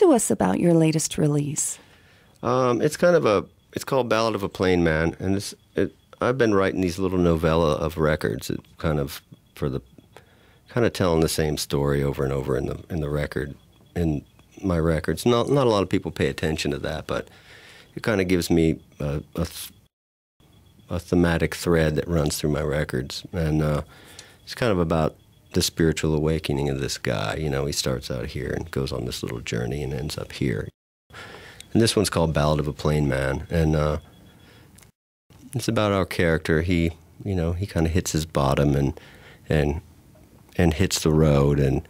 to us about your latest release. It's called Ballad of a Plain Man, and I've been writing these little novella of records, kind of telling the same story over and over in my records. Not a lot of people pay attention to that, but it kind of gives me a thematic thread that runs through my records, and it's kind of about the spiritual awakening of this guy. You know, he starts out here and goes on this little journey and ends up here. And this one's called Ballad of a Plain Man, and it's about our character. He kind of hits his bottom and hits the road and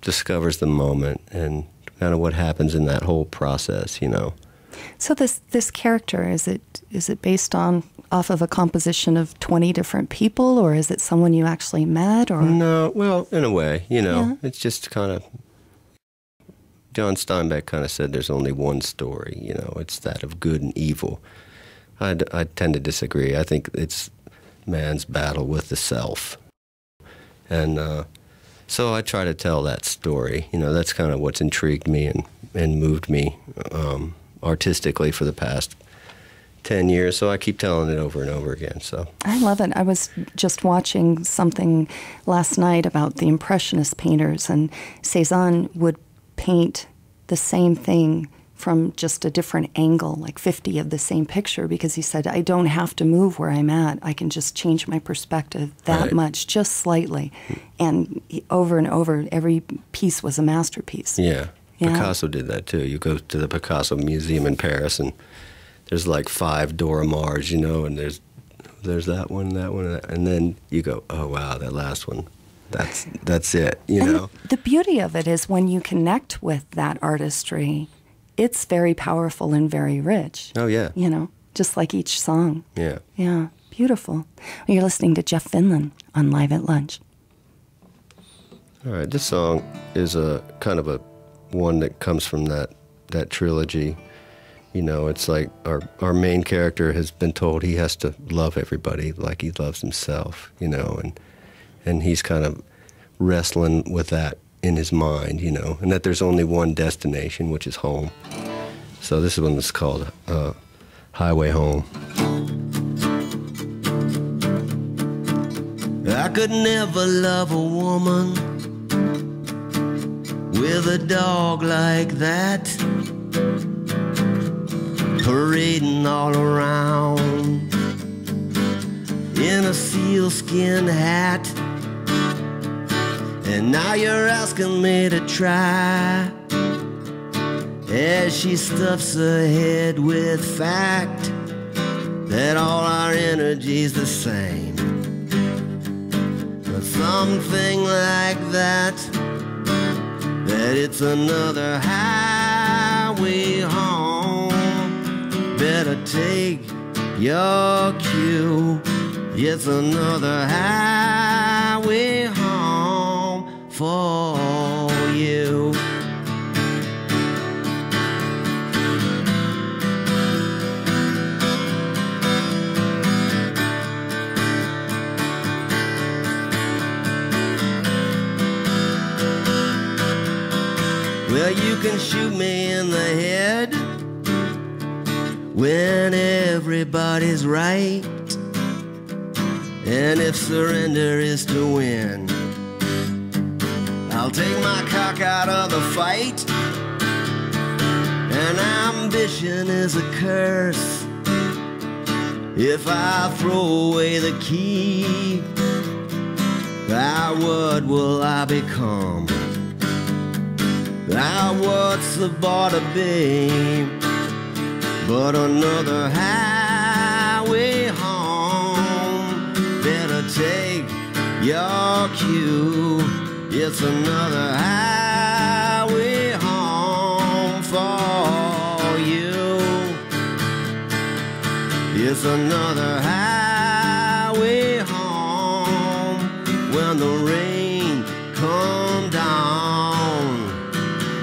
discovers the moment and kind of what happens in that whole process, you know. So this character, is it based off of a composition of 20 different people, or is it someone you actually met? Or no, well, in a way, you know, yeah. It's just kind of, John Steinbeck kind of said there's only one story, you know, it's that of good and evil. I tend to disagree. I think it's man's battle with the self. And so I try to tell that story. You know, that's kind of what's intrigued me and moved me artistically for the past 10 years. So I keep telling it over and over again. So I love it. I was just watching something last night about the Impressionist painters, and Cézanne would paint the same thing from just a different angle, like 50 of the same picture, because he said, I don't have to move where I'm at. I can just change my perspective that much, just slightly. And over and over, every piece was a masterpiece. Yeah. Picasso did that too. You go to the Picasso Museum in Paris, and there's like 5 Dora Mars, you know, and there's that one, and then you go, oh wow, that last one, that's it, you know. The beauty of it is when you connect with that artistry, it's very powerful and very rich. Oh, yeah. You know, just like each song. Yeah. Yeah, beautiful. Well, you're listening to Jeff Finlin on Live at Lunch. All right, this song is a kind of a one that comes from that trilogy. You know, it's like our main character has been told he has to love everybody like he loves himself, you know, and he's kind of wrestling with that in his mind, you know, and that there's only one destination, which is home. So this one is called Highway Home. I could never love a woman with a dog like that, parading all around in a sealskin hat. And now you're asking me to try, as she stuffs her head with fact that all our energy's the same. But something like that it's another highway home. Better take your cue. It's another highway home for you. Well, you can shoot me in the head when everybody's right, and if surrender is to win, I'll take my cock out of the fight. And ambition is a curse. If I throw away the key, what will I become? What's the bar to be but another highway home? Better take your cue. It's another highway home for you. It's another highway home when the rain comes down,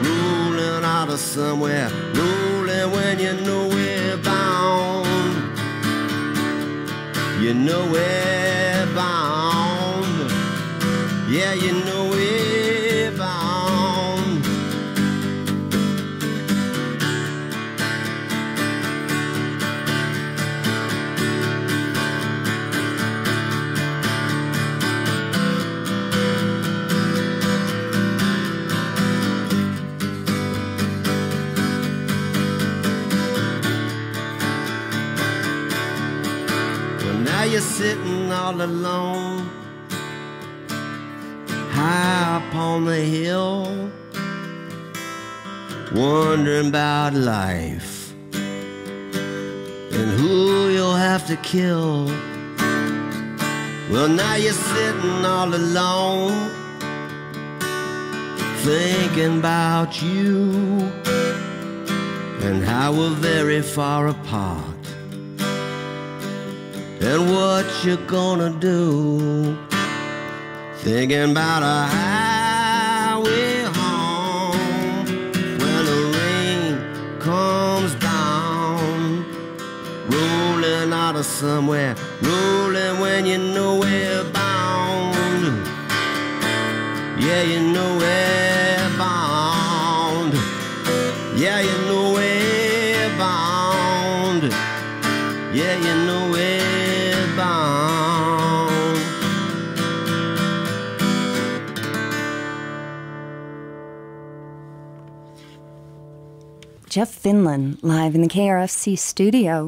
rolling out of somewhere, rolling when you know we're bound. You know we're bound. Yeah, you know we're bound. sitting all alone, high upon the hill, wondering about life and who you'll have to kill. Well, now you're sitting all alone, thinking about you and how we're very far apart, and what you're gonna do. Thinking about a highway home when the rain comes down, rolling out of somewhere, rolling when you know we're bound. Yeah, you know we're bound. Yeah, you know we're bound. Yeah, you know we're bound. Jeff Finlin, live in the KRFC studio.